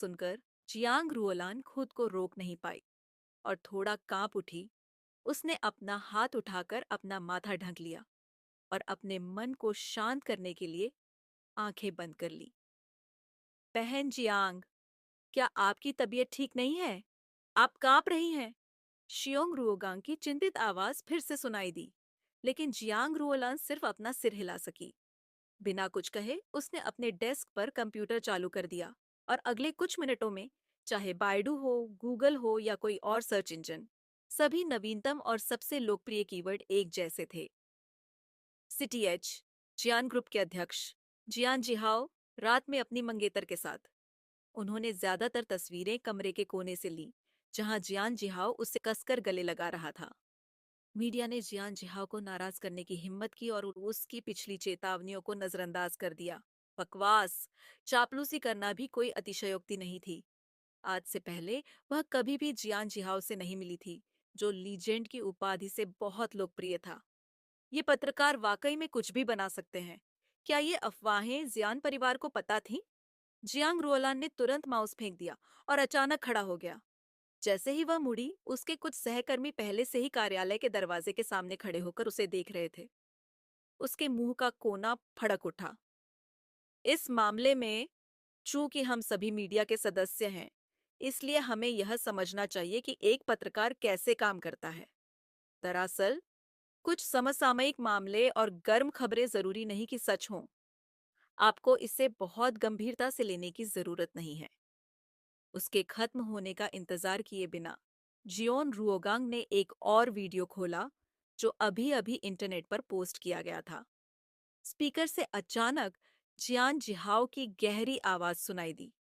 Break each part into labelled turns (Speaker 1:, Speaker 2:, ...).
Speaker 1: सुनकर जियांग रुओलान खुद को रोक नहीं पाई और थोड़ा कांप उठी। उसने अपना हाथ उठाकर अपना माथा ढक लिया और अपने मन को शांत करने के लिए आंखें बंद कर ली। बहन जियांग, क्या आपकी तबीयत ठीक नहीं है? आप कांप रही हैं। शियोंग रुओगांग की चिंतित आवाज फिर से सुनाई दी, लेकिन जियांग रुओलान सिर्फ अपना सिर हिला सकी। बिना कुछ कहे उसने अपने डेस्क पर कंप्यूटर चालू कर दिया और अगले कुछ मिनटों में, चाहे बायडू हो, गूगल हो या कोई और सर्च इंजन, सभी नवीनतम और सबसे लोकप्रिय कीवर्ड एक जैसे थे। सिटी एच, जियान ग्रुप के अध्यक्ष जियान जिहाओ रात में अपनी मंगेतर के साथ। उन्होंने ज्यादातर तस्वीरें कमरे के कोने से ली, जहां जियान जिहाओ उससे कसकर गले लगा रहा था। मीडिया ने जियान जिहाओ को नाराज करने की हिम्मत की और उसकी पिछली चेतावनियों को नजरअंदाज कर दिया। बकवास। चापलूसी करना भी कोई अतिशयोक्ति नहीं थी। आज से पहले वह कभी भी जियान जिहाओ से नहीं मिली थी, जो लीजेंड की उपाधि से बहुत लोकप्रिय था। ये पत्रकार वाकई में कुछ भी बना सकते हैं। क्या ये अफवाहें जियान परिवार को पता थीं? जियांग रुओलान ने तुरंत माउस फेंक दिया और अचानक खड़ा हो गया। जैसे ही वह मुड़ी, उसके कुछ सहकर्मी पहले से ही कार्यालय के दरवाजे के सामने खड़े होकर उसे देख रहे थे। उसके मुंह का कोना फड़क उठा। इस मामले में, चूंकि हम सभी मीडिया के सदस्य हैं, इसलिए हमें यह समझना चाहिए कि एक पत्रकार कैसे काम करता है। दरअसल, कुछ समसामयिक मामले और गर्म खबरें जरूरी नहीं कि सच हों। आपको इसे बहुत गंभीरता से लेने की जरूरत नहीं है। उसके खत्म होने का इंतजार किए बिना जियोन रुओगांग ने एक और वीडियो खोला, जो अभी अभी इंटरनेट पर पोस्ट किया गया था। स्पीकर से अचानक जियान जिहाओ की गहरी आवाज सुनाई दी।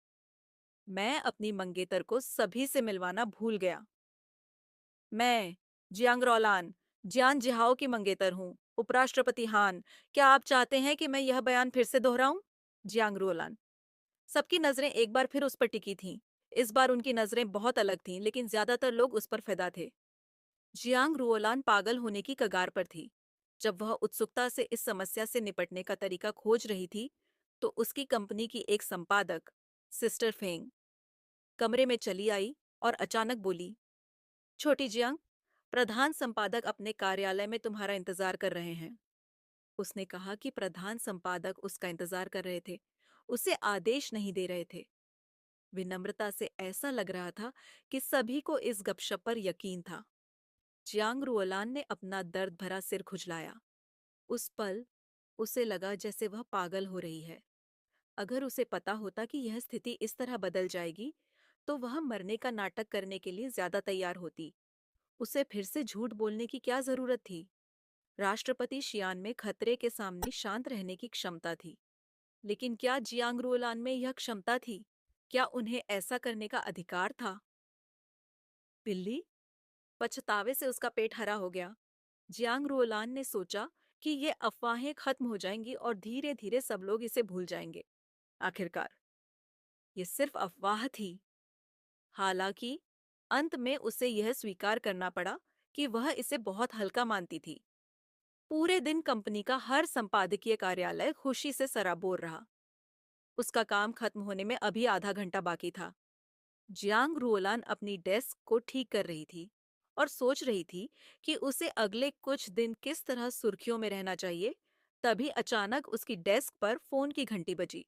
Speaker 1: मैं अपनी मंगेतर को सभी से मिलवाना भूल गया। मैं जियांग रोलान, जियान जिहाओ की मंगेतर हूँ। उपराष्ट्रपति हान, क्या आप चाहते हैं कि मैं यह बयान फिर से दोहराऊं? जियांग रोलान। सबकी नजरें एक बार फिर उस पर टिकी थीं। इस बार उनकी नजरें बहुत अलग थीं, लेकिन ज्यादातर लोग उस पर फिदा थे। जियांग रुओलान पागल होने की कगार पर थी। जब वह उत्सुकता से इस समस्या से निपटने का तरीका खोज रही थी, तो उसकी कंपनी की एक संपादक, सिस्टर फेंग, कमरे में चली आई और अचानक बोली, छोटी जियांग, प्रधान संपादक अपने कार्यालय में तुम्हारा इंतजार कर रहे हैं। उसने कहा कि प्रधान संपादक उसका इंतजार कर रहे थे, उसे आदेश नहीं दे रहे थे। विनम्रता से ऐसा लग रहा था कि सभी को इस गपशप पर यकीन था। जियांग रुओलान ने अपना दर्द भरा सिर खुजलाया। उस पल उसे लगा जैसे वह पागल हो रही है। अगर उसे पता होता कि यह स्थिति इस तरह बदल जाएगी, तो वह मरने का नाटक करने के लिए ज्यादा तैयार होती। उसे फिर से झूठ बोलने की क्या जरूरत थी? राष्ट्रपति शियान में खतरे के सामने शांत रहने की क्षमता थी, लेकिन क्या जियांग रुओलान में यह क्षमता थी? क्या उन्हें ऐसा करने का अधिकार था? बिल्ली। पछतावे से उसका पेट हरा हो गया। जियांग रुओलान ने सोचा कि ये अफवाहें खत्म हो जाएंगी और धीरे धीरे सब लोग इसे भूल जाएंगे। आखिरकार ये सिर्फ अफवाह थी। हालांकि अंत में उसे यह स्वीकार करना पड़ा कि वह इसे बहुत हल्का मानती थी। पूरे दिन कंपनी का हर संपादकीय कार्यालय खुशी से सराबोर रहा। उसका काम खत्म होने में अभी आधा घंटा बाकी था। जियांग रुओलान अपनी डेस्क को ठीक कर रही थी और सोच रही थी कि उसे अगले कुछ दिन किस तरह सुर्खियों में रहना चाहिए। तभी अचानक उसकी डेस्क पर फोन की घंटी बजी।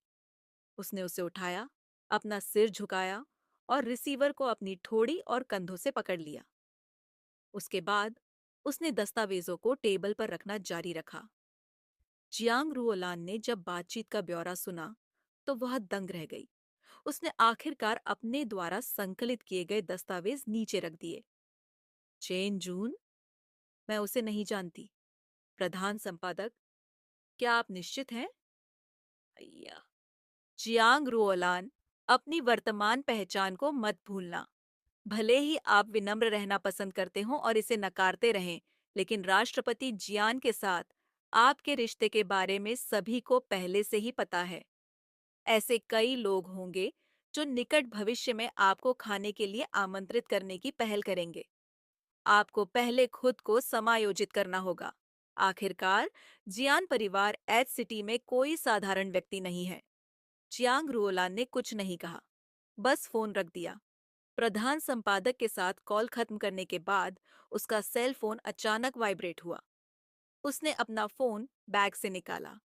Speaker 1: उसने उसे उठाया, अपना सिर झुकाया और रिसीवर को अपनी ठोड़ी और कंधों से पकड़ लिया। उसके बाद उसने दस्तावेजों को टेबल पर रखना जारी रखा। जियांग रुओलान ने जब बातचीत का ब्यौरा सुना, तो वह दंग रह गई। उसने आखिरकार अपने द्वारा संकलित किए गए दस्तावेज नीचे रख दिए। चेन जून? मैं उसे नहीं जानती। प्रधान संपादक, क्या आप निश्चित हैं? अय्या। जियांग रुओलान, अपनी वर्तमान पहचान को मत भूलना। भले ही आप विनम्र रहना पसंद करते हो और इसे नकारते रहें, लेकिन राष्ट्रपति जियान के साथ आपके रिश्ते के बारे में सभी को पहले से ही पता है। ऐसे कई लोग होंगे जो निकट भविष्य में आपको खाने के लिए आमंत्रित करने की पहल करेंगे। आपको पहले खुद को समायोजित करना होगा। आखिरकार, जियान परिवार एच सिटी में कोई साधारण व्यक्ति नहीं है। चियांग रुओलान ने कुछ नहीं कहा। बस फोन रख दिया। प्रधान संपादक के साथ कॉल खत्म करने के बाद उसका सेल फोन अचानक वाइब्रेट हुआ। उसने अपना फोन बैग से निकाला।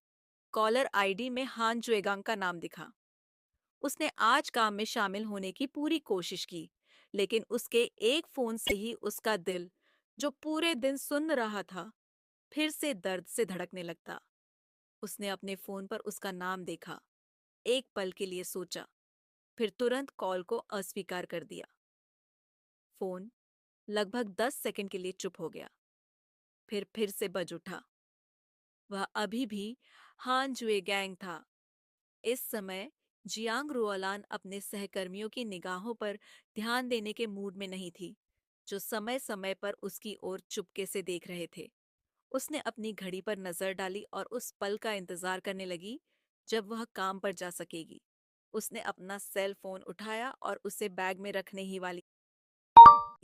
Speaker 1: कॉलर आईडी में हान जुएगांग का नाम दिखा। उसने आज काम में शामिल होने की पूरी कोशिश की, लेकिन उसके एक फोन से ही उसका दिल, जो पूरे दिन सुन रहा था, फिर से दर्द से धड़कने लगता। उसने अपने फोन पर उसका नाम देखा, एक पल के लिए सोचा, फिर तुरंत कॉल को अस्वीकार कर दिया। फोन लगभग 10 सेकंड के लिए चुप हो गया, फिर से बज उठा। वह अभी भी हान जुए गैंग था। इस समय जियांग रुओलान अपने सहकर्मियों की निगाहों पर ध्यान देने के मूड में नहीं थी, जो समय समय पर उसकी ओर चुपके से देख रहे थे। उसने अपनी घड़ी पर नजर डाली और उस पल का इंतजार करने लगी जब वह काम पर जा सकेगी। उसने अपना सेल फोन उठाया और उसे बैग में रखने ही वाली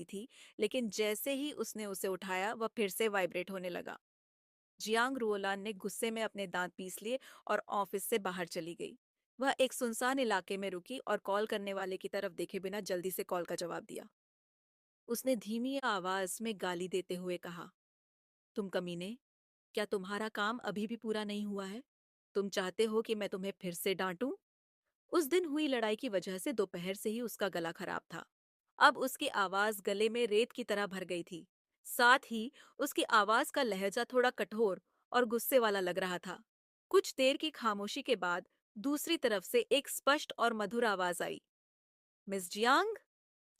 Speaker 1: थी, लेकिन जैसे ही उसने उसे उठाया वह फिर से वाइब्रेट होने लगा। जियांग रुओलान ने गुस्से में अपने दांत पीस लिए और ऑफिस से बाहर चली गई। वह एक सुनसान इलाके में रुकी और कॉल करने वाले की तरफ देखे बिना जल्दी से कॉल का जवाब दिया। उसने धीमी आवाज में गाली देते हुए कहा, तुम कमीने, क्या तुम्हारा काम अभी भी पूरा नहीं हुआ है? तुम चाहते हो कि मैं तुम्हें फिर से डांटूं? उस दिन हुई लड़ाई की वजह से दोपहर से ही उसका गला खराब था। अब उसकी आवाज गले में रेत की तरह भर गई थी। साथ ही उसकी आवाज का लहजा थोड़ा कठोर और गुस्से वाला लग रहा था। कुछ देर की खामोशी के बाद दूसरी तरफ से एक स्पष्ट और मधुर आवाज आई, मिस जियांग।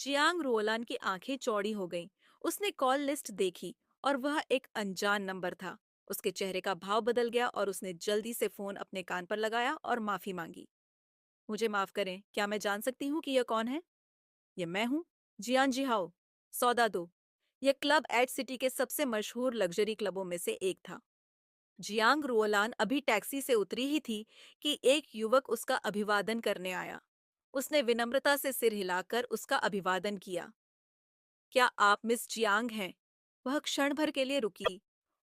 Speaker 1: जियांग रोलान की आंखें चौड़ी हो गईं। उसने कॉल लिस्ट देखी और वह एक अनजान नंबर था। उसके चेहरे का भाव बदल गया और उसने जल्दी से फोन अपने कान पर लगाया और माफी मांगी। मुझे माफ करें, क्या मैं जान सकती हूँ कि यह कौन है? ये मैं हूँ, जियान जिहाओ। सौदा दो। यह क्लब एट सिटी के सबसे मशहूर लग्जरी क्लबों में से एक था। जियांग रुओलान अभी टैक्सी से उतरी ही थी कि एक युवक उसका अभिवादन करने आया। उसने विनम्रता से सिर हिलाकर उसका अभिवादन किया। क्या आप मिस जियांग हैं? वह क्षण भर के लिए रुकी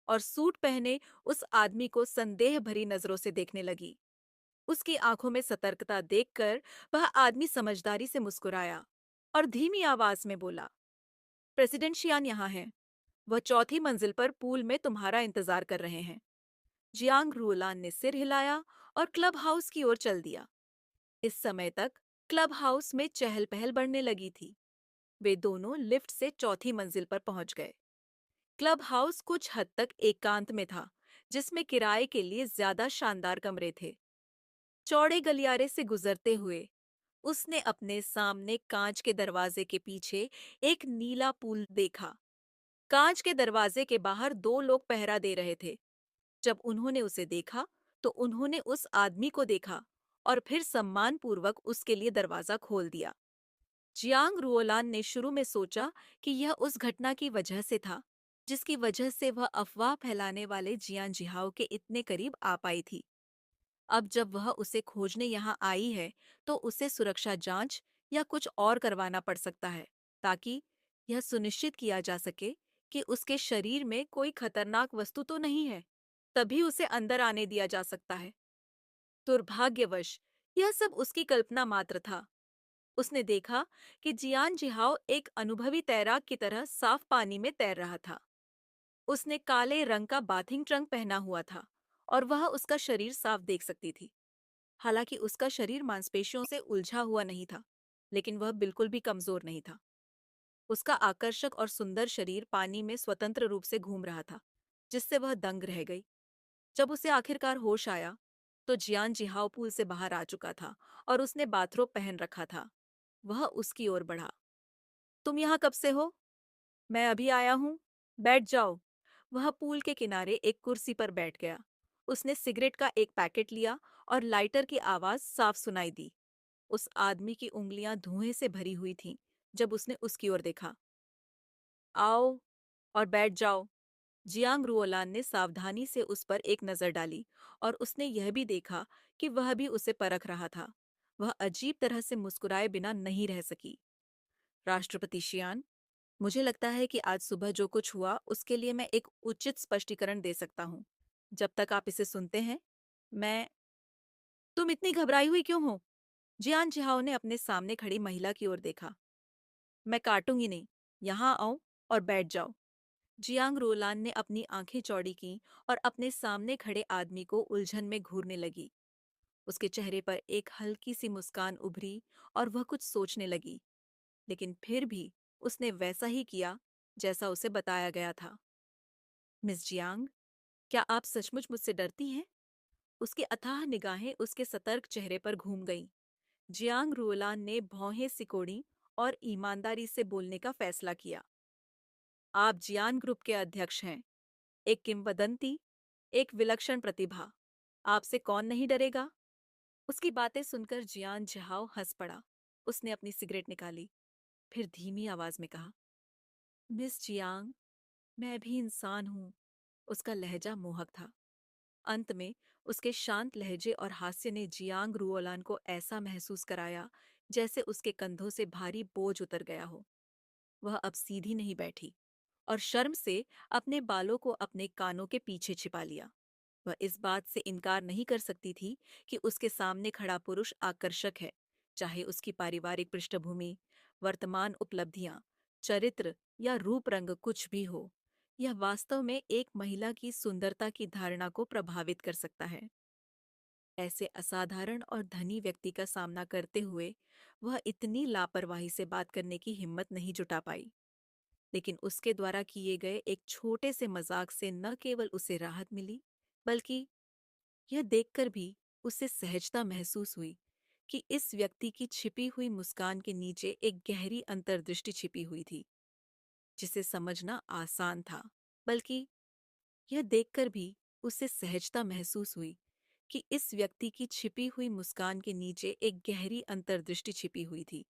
Speaker 1: और सूट पहने उस आदमी को संदेह भरी नजरों से देखने लगी। उसकी आंखों में सतर्कता देखकर वह आदमी समझदारी से मुस्कुराया और धीमी आवाज में बोला, प्रेसिडेंट शियान यहाँ हैं। वह चौथी मंजिल पर पूल में तुम्हारा इंतजार कर रहे हैं। जियांग रूलान ने सिर हिलाया और क्लब हाउस की ओर चल दिया। इस समय तक क्लब हाउस में चहल पहल बढ़ने लगी थी। वे दोनों लिफ्ट से चौथी मंजिल पर पहुंच गए। क्लब हाउस कुछ हद तक एकांत में था, जिसमें किराए के लिए ज्यादा शानदार कमरे थे। चौड़े गलियारे से गुजरते हुए उसने अपने सामने कांच के दरवाजे के पीछे एक नीला पूल देखा। कांच के दरवाजे के बाहर दो लोग पहरा दे रहे थे। जब उन्होंने उसे देखा तो उन्होंने उस आदमी को देखा और फिर सम्मानपूर्वक उसके लिए दरवाजा खोल दिया। जियांग रुओलान ने शुरू में सोचा कि यह उस घटना की वजह से था, जिसकी वजह से वह अफवाह फैलाने वाले जियान जिहाओ के इतने करीब आ पाई थी। अब जब वह उसे खोजने यहाँ आई है, तो उसे सुरक्षा जांच या कुछ और करवाना पड़ सकता है, ताकि यह सुनिश्चित किया जा सके कि उसके शरीर में कोई खतरनाक वस्तु तो नहीं है। तभी उसे अंदर आने दिया जा सकता है। दुर्भाग्यवश यह सब उसकी कल्पना मात्र था। उसने देखा कि जियान जिहाओ एक अनुभवी तैराक की तरह साफ पानी में तैर रहा था। उसने काले रंग का बाथिंग ट्रंक पहना हुआ था और वह उसका शरीर साफ देख सकती थी। हालांकि उसका शरीर मांसपेशियों से उलझा हुआ नहीं था, लेकिन वह बिल्कुल भी कमजोर नहीं था। उसका आकर्षक और सुंदर शरीर पानी में स्वतंत्र रूप से घूम रहा था, जिससे वह दंग रह गई। जब उसे आखिरकार होश आया, तो जियान जिहाओ पूल से बाहर आ चुका था और उसने बाथरोब पहन रखा था। वह उसकी ओर बढ़ा। तुम यहाँ कब से हो? मैं अभी आया हूँ। बैठ जाओ। वह पूल के किनारे एक कुर्सी पर बैठ गया। उसने सिगरेट का एक पैकेट लिया और लाइटर की आवाज साफ सुनाई दी। उस आदमी की उंगलियां धुएं से भरी हुई थीं जब उसने उसकी ओर देखा। आओ और बैठ जाओ। जियांग रुओलान ने सावधानी से उस पर एक नजर डाली और उसने यह भी देखा कि वह भी उसे परख रहा था। वह अजीब तरह से मुस्कुराए बिना नहीं रह सकी। राष्ट्रपति शियान, मुझे लगता है कि आज सुबह जो कुछ हुआ उसके लिए मैं एक उचित स्पष्टीकरण दे सकता हूँ। जब तक आप इसे सुनते हैं, मैं तुम इतनी घबराई हुई क्यों हो? जियान जिहाओ ने अपने सामने खड़ी महिला की ओर देखा। मैं काटूंगी नहीं, यहाँ आओ और बैठ जाओ। जियांग रोलान ने अपनी आंखें चौड़ी की और अपने सामने खड़े आदमी को उलझन में घूरने लगी। उसके चेहरे पर एक हल्की सी मुस्कान उभरी और वह कुछ सोचने लगी, लेकिन फिर भी उसने वैसा ही किया जैसा उसे बताया गया था। मिस जियांग, क्या आप सचमुच मुझसे डरती हैं? उसकी अथाह निगाहें उसके सतर्क चेहरे पर घूम गईं। जियांग रुओलान ने भौहें सिकोड़ी और ईमानदारी से बोलने का फैसला किया। आप जियान ग्रुप के अध्यक्ष हैं, एक किंवदंती, एक विलक्षण प्रतिभा। आपसे कौन नहीं डरेगा? उसकी बातें सुनकर जियान जहाओ हंस पड़ा। उसने अपनी सिगरेट निकाली, फिर धीमी आवाज में कहा, मिस जियांग, मैं भी इंसान हूँ। उसका लहजा मोहक था। अंत में उसके शांत लहजे और हास्य ने जियांग रुओलान को ऐसा महसूस कराया जैसे उसके कंधों से भारी बोझ उतर गया हो। वह अब सीधी नहीं बैठी और शर्म से अपने बालों को अपने कानों के पीछे छिपा लिया। वह इस बात से इनकार नहीं कर सकती थी कि उसके सामने खड़ा पुरुष आकर्षक है, चाहे उसकी पारिवारिक पृष्ठभूमि, वर्तमान उपलब्धियां, चरित्र या रूप रंग कुछ भी हो। यह वास्तव में एक महिला की सुंदरता की धारणा को प्रभावित कर सकता है। ऐसे असाधारण और धनी व्यक्ति का सामना करते हुए वह इतनी लापरवाही से बात करने की हिम्मत नहीं जुटा पाई। लेकिन उसके द्वारा किए गए एक छोटे से मजाक से न केवल उसे राहत मिली, बल्कि यह देखकर भी उसे सहजता महसूस हुई कि इस व्यक्ति की छिपी हुई मुस्कान के नीचे एक गहरी अंतर्दृष्टि छिपी हुई थी, जिसे समझना आसान था। बल्कि यह देखकर भी उसे सहजता महसूस हुई कि इस व्यक्ति की छिपी हुई मुस्कान के नीचे एक गहरी अंतर्दृष्टि छिपी हुई थी,